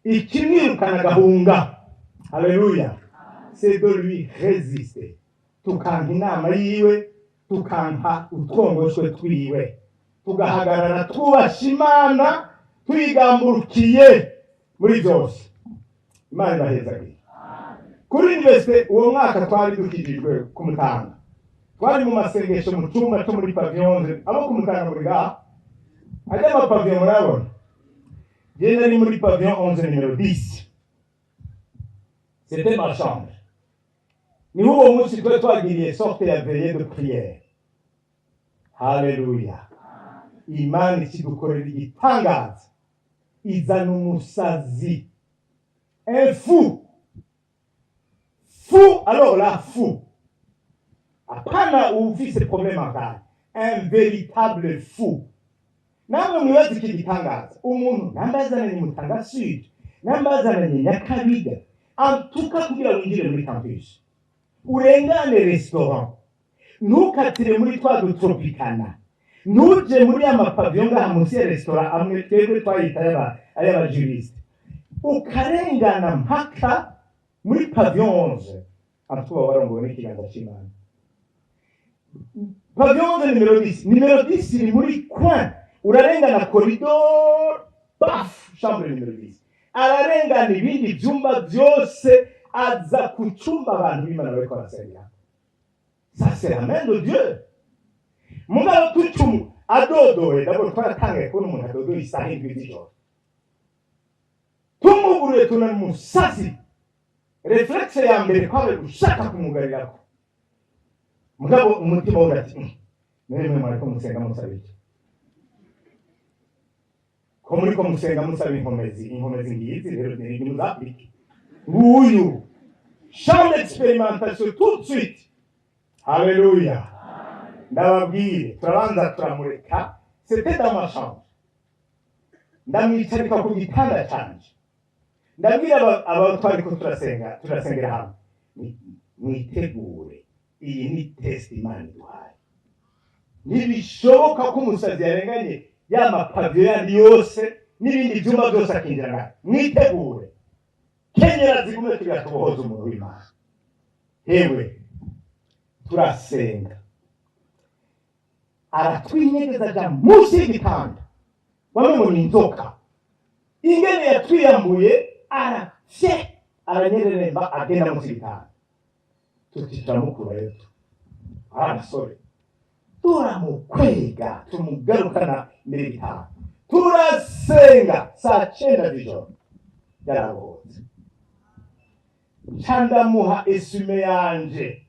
Ikimwirukana gahunga. Haleluya. C'est de lui résister. Tukanka inama yiwe, tukanka utwongoshwe twiwe, tugahagarara twubasha Imana twigamburukiye muri byose. Imana ibahezagire. Kuri universite uwo mwaka twari dukijijwe ku Mutanga. Twari mu masengesho mu cyumba cyo muri pavillon, abo ku Mutanga muri ga ajya mu pavillon murabona. Jenda ni muri pavillon 11 numéro 10. C'était ma chambre. Ni uwo munsi twagiriye sorte ya veillée de prière. Haleluya. Imana ikidukorera igitangaza. Izana umusazi. Un fou. Fou, alors là, fou. Apana ufise problème akari. Un véritable fou. Namwe mwibaza iki gitangaza. Umuntu nambazana ni Mutanga Sud. Nambazana ni Nyakabiga. Antuka kugira winjire muri campus. Urengane restaurant. Ntukatire muri twa dutropicana. Nuje muri amapavillon ngaha munsi ya restaurant amwe twebwe twayita ayaba juriste. Ukarengana mpaka muri pavillon 11. Atuba barongo n'ikiganza cy'Imana. Pavillon 11 numéro 10. Numéro 10 iri muri coin. Urarengana corridor. Paf, chambre numéro 10. Ararengana ibindi byumba byose aza kucumba abantu b'Imana bariko barasenga. Ça c'est la main de Dieu. Mugabo tucumu adodoye d'abord twaratangaye ko umuntu adodoye isaha indwi z'ijoro. Tumugure tunani musasi. Reflexe ya mbere kwawe gushaka kumugarirako. Mugabo umutima urati nene mwariko musenga musabiki. Ko muriko musenga musaba inkomezi ngizi rero ni muzapiki. Nguyu champ d'expérimentation tout de suite. Alléluia. Ndababwire turabanza turamureka. C'était dans ma chambre. Ndamwicarika ku gitanda canje. Ndabwira aba twariko turasengera hamwe. Mwitegure. Iyi ni test Imana iduhaye. Nibishoboka ko umusazi yarenganye y'amapavio yandi yose n'ibindi byumba byose akinjira. Mwitegure. Kenyera zigume tugatoboza umuntu w'Imana. Hewe turasenga. Aratwinyegeza ja munsi y'igitanda. Bamwe mu inzoka. Ingene yatwiyambuye aranyereremba agenda munsi y'igitanda. Tutitamukura yetu. Sorry. Turamukwega, tumugarukana mbere y'igitanda. Turasenga saa 9 z'ijoro. Yaraboze. Chandamuha esume yanje.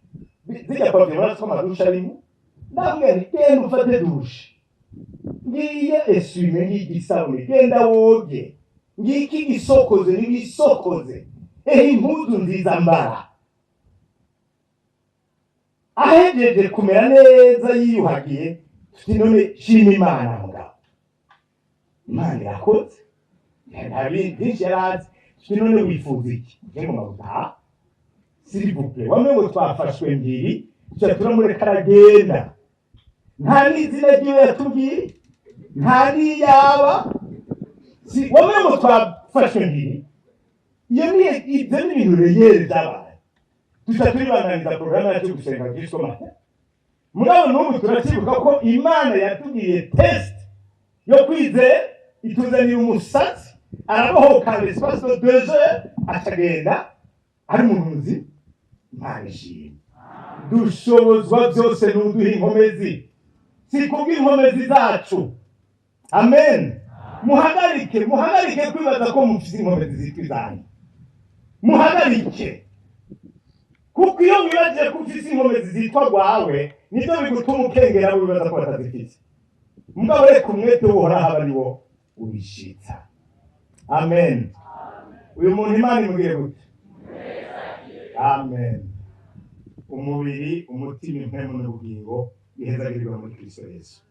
Zijya kwa vimana kwa madusha limu. Ndabwira genda ufate dushe. Ngiye esume n'igisabune genda woge. Ngiki gisokoze n'igisokoze. Impuzu nziza mbara. Ahejeje kumera neza yiyuhagiye. None shima Imana mugabo. Imana yakoze. Ntabi byinshi yarazi. None wifuza iki? Nge mabuta. S'il vous plaît. Wamwe ngo twafashwe mbiri. Turamureka aragenda. Nta n'izina ryiwe yatubwiye. Nta n'iyaba. Wamwe ngo twafashwe mbiri. Iyo ni ibyo ni ibintu reyeri byabaye. Turibananiza porogaramu yacu gusenga Kristo mata. Mugabo n'ubu turakibuka ko Imana yatubwiye test yo kwizera ituzanira umusatsi. Arabohoka l'espace de 2 heures akagenda ari mu muzi mpashimye. Dushobozwa byose n'uduha inkomezi. Si kubw'inkomezi zacu. Amen. Muhagarike kwibaza ko mufite inkomezi zitwizanye. muhagarike, kuko iyo wibagiye ko ufise inkomezi zitwa rwawe nivyo bigutuma ukengera wibaza ko batazifise. Mugabo reka umwete w'Uhoraho aba ari wo ubishitsa. Amen. Uyu muntu Imana imubwire gute? Amen. Umubiri, umutima, impemu n'ubugingo bihezagirirwa muri Kristo Yesu.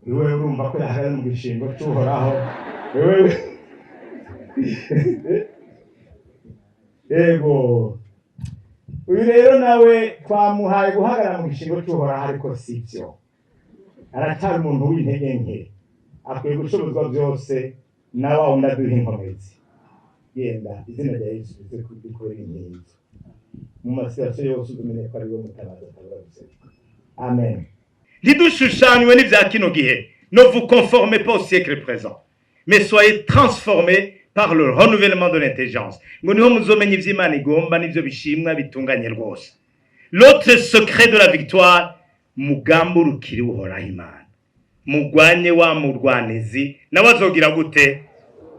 Wewe urumva ko yahagaze mu gishingo cy'Uhoraho, wewe ego. Uyu rero nawe twamuhaye guhagarara mu gishingo cy'Uhoraho, ariko sivyo. Aracyari umuntu w'intege nke, akwiye gushobozwa byose na wa wundi aduha inkomezi. Genda izina rya Yesu rize kudukorera inkinzo mu masirasiyo yose, umenye ko ari we mutabazi atabarutse. Amen. Ntidushushanywe n'ivya kino gihe. Ne vous conformez pas au siècle présent, mais soyez transformés par le renouvellement de l'intelligence. Ngo niho muzomenya ivy'Imana igomba n'ivyo bishimwa bitunganye rwose. L'autre secret de la victoire, mugamburukire Uhoraho Imana. Mugwanye wa murwanizi nawe azogira gute?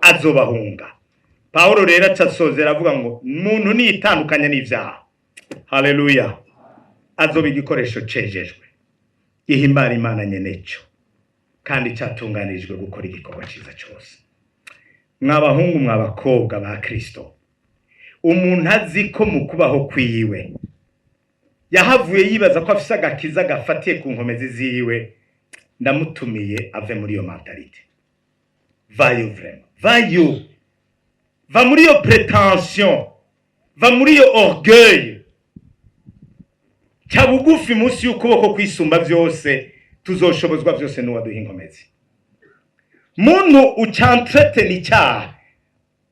Azobahunga. Paulo rero acasozera avuga ngo umuntu niyitandukanya n'ivyaha, haleluya, azoba igikoresho cejejwe gihimbara Imana nyeneco kandi catunganirijwe gukora igikorwa ciza cyose. Mwabahungu mwabakobwa ba Kristo, umuntu azi ko mu kubaho kwiwe yahavuye yibaza ko afise agakiza gafatiye ku nkomezi ziwe, ndamutumiye ave muri iyo mentalite. Vayo vraiment, vayo, va muri iyo prétention, va muri iyo orgueil. Cyabugufi munsi y'ukuboko kwisumba byose, tuzoshobozwa byose n'uwaduha inkomezi. Muntu ucantrete n'icyaha,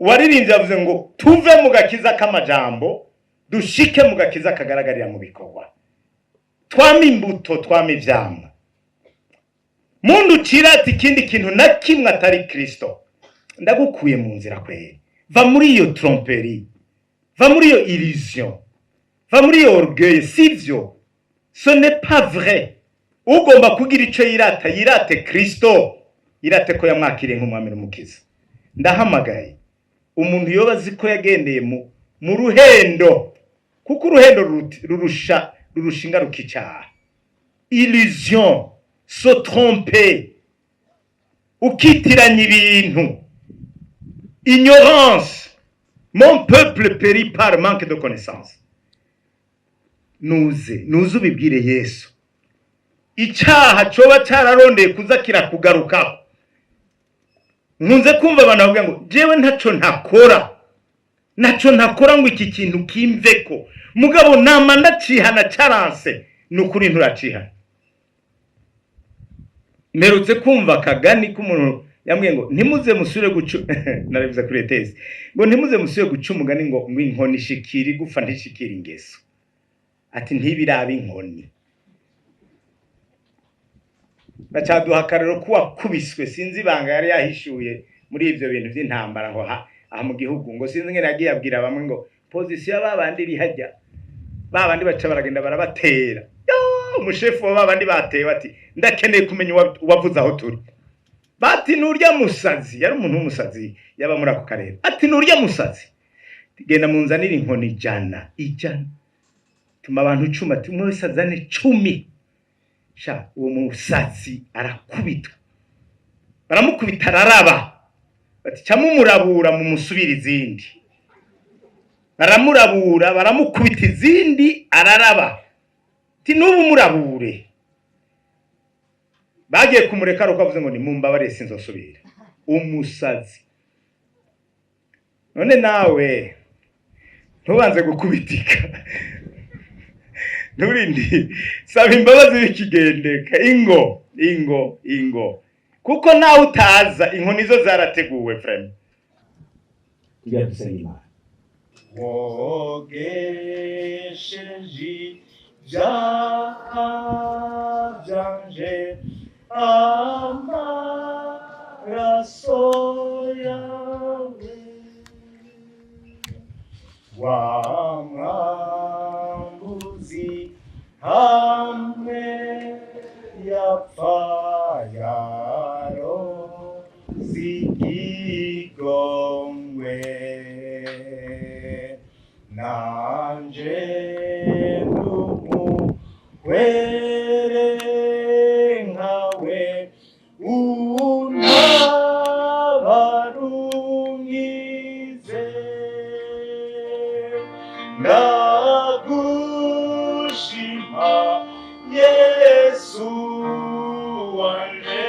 waririmbye avuze ngo tuve mu gakiza k'amajambo dushike mu gakiza kagaragarira mu bikorwa. Twama imbuto, twama ivyamwa. Muntu cirati ikindi kintu na kimwe atari Kristo, ndagukuye mu nzira kweri. Va muri iyo tromperie, va muri iyo illusion, va muri iyo orgueil. Sivyo, ce n'est pas vrai. Ugomba kugira ico yirata, yirate Kristo, yirate ko yamwakiriye nk'umwami n'umukiza. Ndahamagaye umuntu yoba azi ko yagendeye mu ruhendo, kuko uruhendo rurushinga rukicaha. Illusion, se tromper, ukitiranya ibintu, ignorance. Mon peuple périt par manque de connaissance. Nuze ubibwire Yesu. Icyaha coba cyararondeye kuza kirakugarukaho. Nkunze kumva abantu bavuga ngo jewe ntaco ntakora ngo iki kintu kimveko, mugabo nama ndacihana caranse. Nukuri nturacihana. Merutse kumva akagani k'umuntu yambwiye ngo ntimuze musure gucu narabivuze kuri tezi ngo ntimuze musure guca umugani ngo inkoni ishikiri gufa ntishikira ingeso. Ati ntibirabe inkoni. Bacaduha akarero kuwa kubiswe, sinzi banga yari yahishuye muri ivyo bintu by'intambara ngo aha mu gihugu, ngo sinzi ngene yagiye abwira bamwe ngo position babandi iri hajya, babandi baca baragenda barabatera. Umushefu wa babandi bateye bati ndakeneye kumenya wavuze aho turi. Bati nurya musazi, yari umuntu w'umusazi yaba muri ako karere. Ati nurya musazi, genda munzanira inkoni ijana. Tuma abantu 10, ati umwe wese azane 10. Sha uwo musazi arakubitwa, baramukubita araraba. Bati camumurabura mu musubira izindi. Baramurabura, baramukubita izindi araraba. Ati nubu murabure. Bagiye kumureka ruko avuze ngo ni mumbabare sinzosubira. Umusazi. None nawe ntubanze gukubitika. Nurindi saba imbabazi bikigendeka. Ingo. Kuko nawe utaza inkoni zo zarateguwe friend. Tujya dusengimana. Wogesheje byanje amaraso yawe, wamwambuzi hamwe yapfayaro zigigongwe. nanje ndumukwere nkawe untabarungize ndagushima Yesu wanje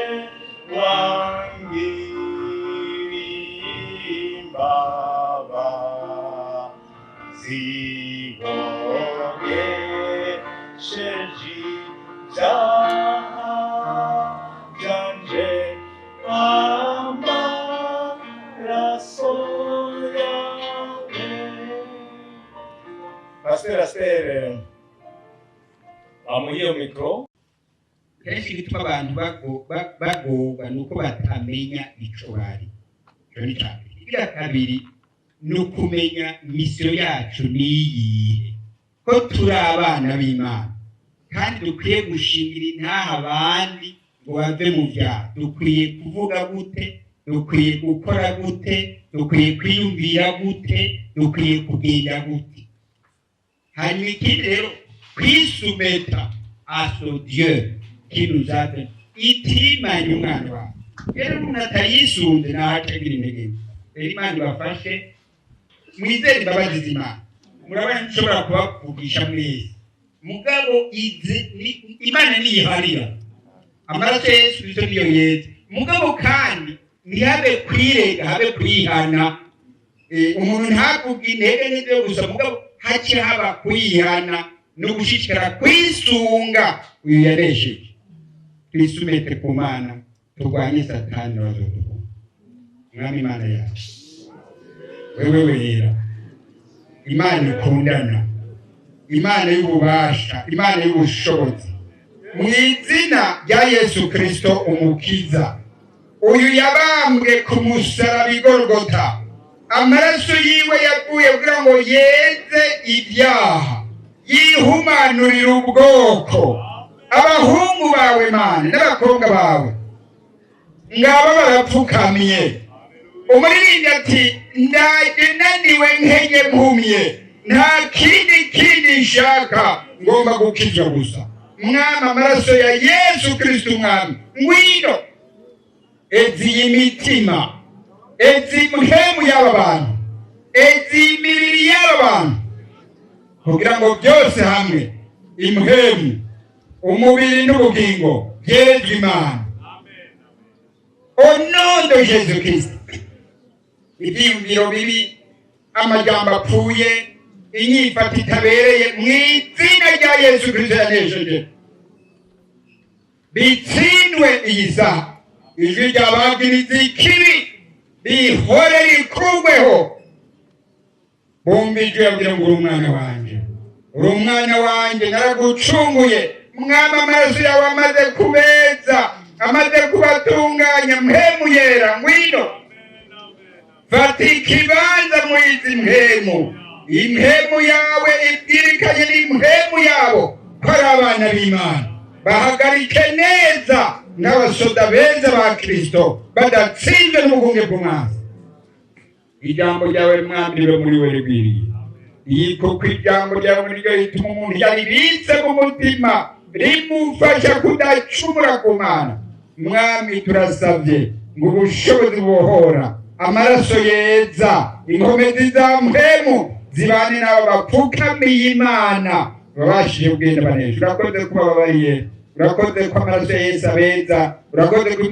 wangiriimbabazi wogesheje ibyaha byanje amaraso yawe. Pasteur, amuhiye mikro. Kenshi gituma abantu bagorwa nuko batamenya ico bari. Cyo ni cyane. Ira kabiri nukumenya misiyo yacu niyihe. Ko turi abana b'Imana. Kandi dukwiye gushingira intaha abandi ngo bave mu byaha. Dukwiye kuvuga gute, dukwiye gukora gute, dukwiye kwiyumvira gute, dukwiye kugenda gute. Hanyuma ikindi rero kwisumeta à ce Dieu qui nous a donné. Itimanya umwana wawe. Rero umuntu atayisunze naho atagira intege. Rero Imana ibafashe mwizere imbabazi z'Imana. Murabona nshobora kubavugisha mwese. Mugabo Imana niyiharira. Amaraso Yesu Kristo niyo yeze. Mugabo kandi ntihabe kwirega, habe kwihana. Umuntu ntavuga intege n'ibyo gusa mugabo haki haba kwihana no gushishikara kwisunga uyu yaresheje. Twisumete ku Mana turwanye Satani wazoduka. Mwami Imana yacu. Wewe wera. Imana ikundana. Imana y'ububasha, Imana y'ubushobozi. Mu izina rya Yesu Kristo umukiza. Uyu yabambwe ku musaraba i Golgota. Amaraso yiwe yaguye kugira ngo yeze ibyaha. Yihumanurira ubwoko. Abahungu bawe Mana n'abakobwa bawe ngaba barapfukamiye. Umuririmbyi ati ndaje naniwe nkenye mpumye, nta kindi nshaka ngomba gukizwa gusa. Mwami amaraso ya Yesu Kristo mwami ngwino ezi imitima, ezi muhemu y'aba bantu, ezi imibiri y'aba bantu, kugira ngo byose hamwe imuhemu umubiri n'ubugingo byezwe Imana. Au nom de Jésus Christ. Ibyiyumviro bibi, amajambo apfuye, inyifata itabereye mu izina rya Yesu Kristo yanesheje bitsindwe iyi saha. Ijwi ry'abagiriza ikibi bihore rikurweho. Bumva ijwi yabwira ngo uri umwana wanje, uri umwana wanje, naragucunguye. Mwami amaraso yawe amaze kubeza, amaze kubatunganya, mpemu yera ngwino fata ikibanza mu izi mpemu. Impemu yawe ibwirikanye n'impemu yabo ko ari abana b'Imana. Bahagarike neza nk'abasoda beza ba Kristo badatsinzwe n'ubugunge bw'umwanzi. Ijambo ryawe Mwami ribe muri we rigwiriye. Kuko ijambo ryawe niryo rituma umuntu yaribitse mu mutima, rimufasha kudacumura ku Mana. Mwami turasabye ngo ubushobozi bubohora, amaraso yeza, inkomezi za mpemu zibane n'abo bapfukamiye Imana babashije kugenda banesha. Urakoze ko bababariye, urakoze ko amaraso ya Yesu abeza, urakoze ko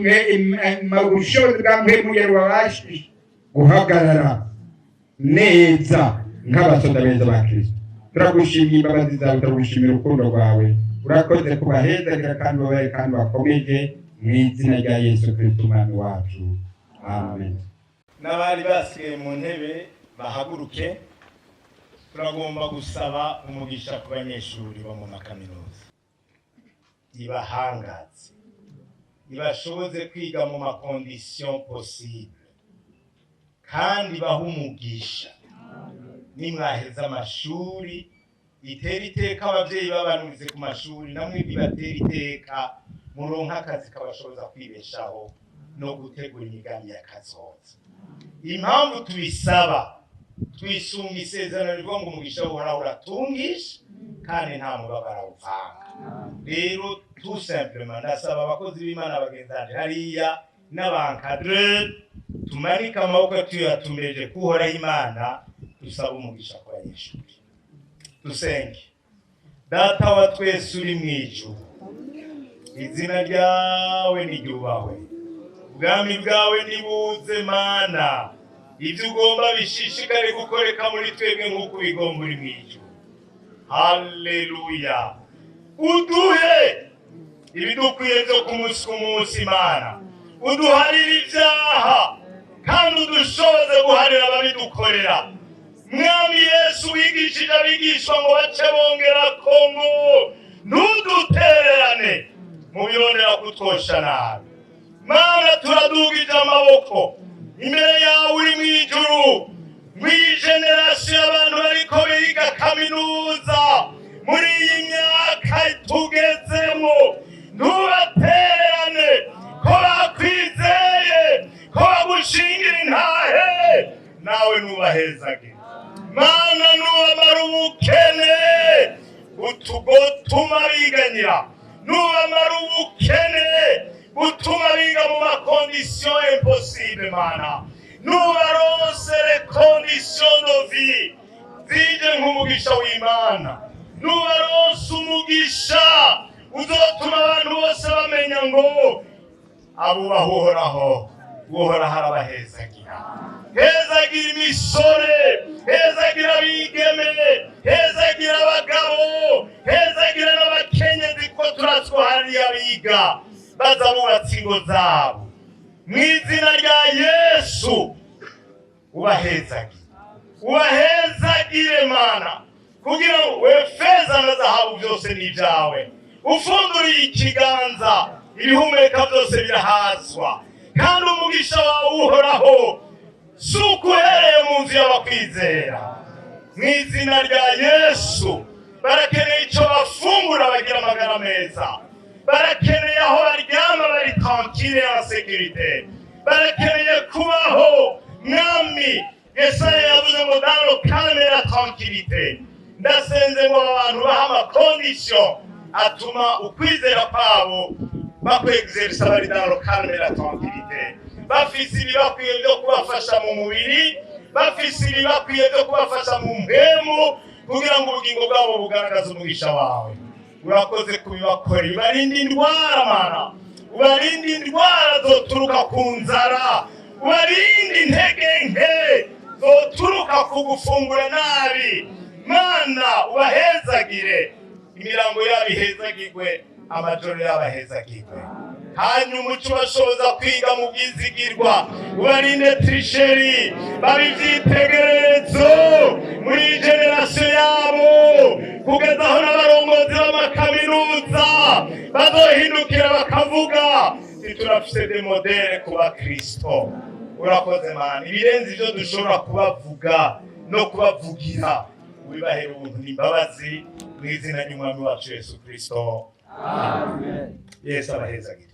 ubushobozi bwa mpemu yari babashije guhagarara neza nk'abasoda beza ba Kristo. Turagushimiye imbabazi zawe, turagushimira urukundo rwawe. Urakoze kubahezagira kandi babaye kandi bakomeje mu izina rya Yesu Kristo umwami wacu. Amen. N'abari basigaye mu ntebe bahaguruke. Turagomba gusaba umugisha ku banyeshuri bo mu makaminuza. Ibahangatse, ibashoboze kwiga mu makondisiyo possible, kandi baha umugisha. Nimwaheza amashuri bitera iteka ababyeyi babanurize ku mashuri, namwe bibatera iteka muronka akazi kabashoboza kwibeshaho no gutegura imigambi y'akazoza. Impamvu tubisaba twisunga isezerano rivuga ngo umugisha w'uhoraho uratungisha kandi nta mubabara uvanga. Rero tout simplement ndasaba abakozi b'Imana bagenzi banje hariya n'abankadre tumanika amaboko tuyatumbeje kuhoraho Imana, dusaba umugisha ku banyeshuri. Dusenge. Data wa twese uri mu ijuru, izina ryawe niryubahwe, ubwami bwawe nibuze Mana, ibyo ugomba bishishikare gukoreka muri twebwe nk'uko bigomba uri mu ijuru. Haleluya. Uduhe ibidukwiye byo ku munsi ku munsi Mana, uduharire ibyaha kandi udushoboze guharira ababidukorera. Mwami Yesu wigishije abigishwa ngo bace bongera kongo, ntudutererane mu birondera kutwosha nabi. Mana turadugije amaboko imbere yawe uri mu ijuru, mw'iyi generasiyo y'abantu bariko biga kaminuza muri iyi myaka tugezemo, ntubatererane ko bakwizeye, ko bagushingira intahe, nawe ntubahezage. Mana nubamara ubukene butuma biganyira, nubamara ubukene butuma biga mu makondisiyo impossible Mana, nubarose les conditions de vie zije nk'umugisha w'Imana, nubarose umugisha uzotuma abantu bose bamenya ngo abubaha Uhoraho, Uhoraho arabahezagira. Hezagira imisore, hezagira abigeme, hezagira abagabo, hezagira n'abakenyezi ko turatswa hariya biga baza bubatse ingo zabo. Mu izina rya Yesu ubahezagire, ubahezagire Mana, kugira ngo we feza na zahabu byose ni ibyawe. Ufunduriye ikiganza ibihumeka byose birahazwa, kandi umugisha wawe Uhoraho suko uhereye mu nzu y'abakwizera. Mu izina rya Yesu barakeneye icyo bafungura bagira amagara meza, barakeneye aho baryama bari tranquille en sécurité, barakeneye kubaho Mwami Yesaya yavuze ngo dans le calme et la tranquillité. Ndasenze ngo abantu baha amakondisiyo atuma ukwizera kwabo bakwexerisa bari dans le calme et la tranquillité, bafise ibibakwiye byo kubafasha mu mubiri, bafise ibibakwiye byo kubafasha mu mpemu, kugira ngo ubugingo bwabo bugaragaze umugisha wawe. Urakoze kubibakorera, ubarinde indwara Mana, ubarinde indwara zoturuka ku nzara, ubarinde intege nke zoturuka ku gufungura nabi. Mana ubahezagire, imirango yabo ihezagirwe, amajoro yabo ahezagirwe, hanyuma uce ubashoboza kwiga mu bwizigirwa. Ubarinde trisheri, babe ivyitegererezo muri generasiyo yabo, kugeza aho n'abarongozi b'amakaminuza bazohindukira bakavuga turafise de modele ku bakristo. Urakoze Mana, ibirenze ivyo dushobora kubavuga no kubavugira, wibahera ubuntu n'imbabazi mu izina ry'Umwami wacu Yesu Kristo. Amen. Yesu abahezagire.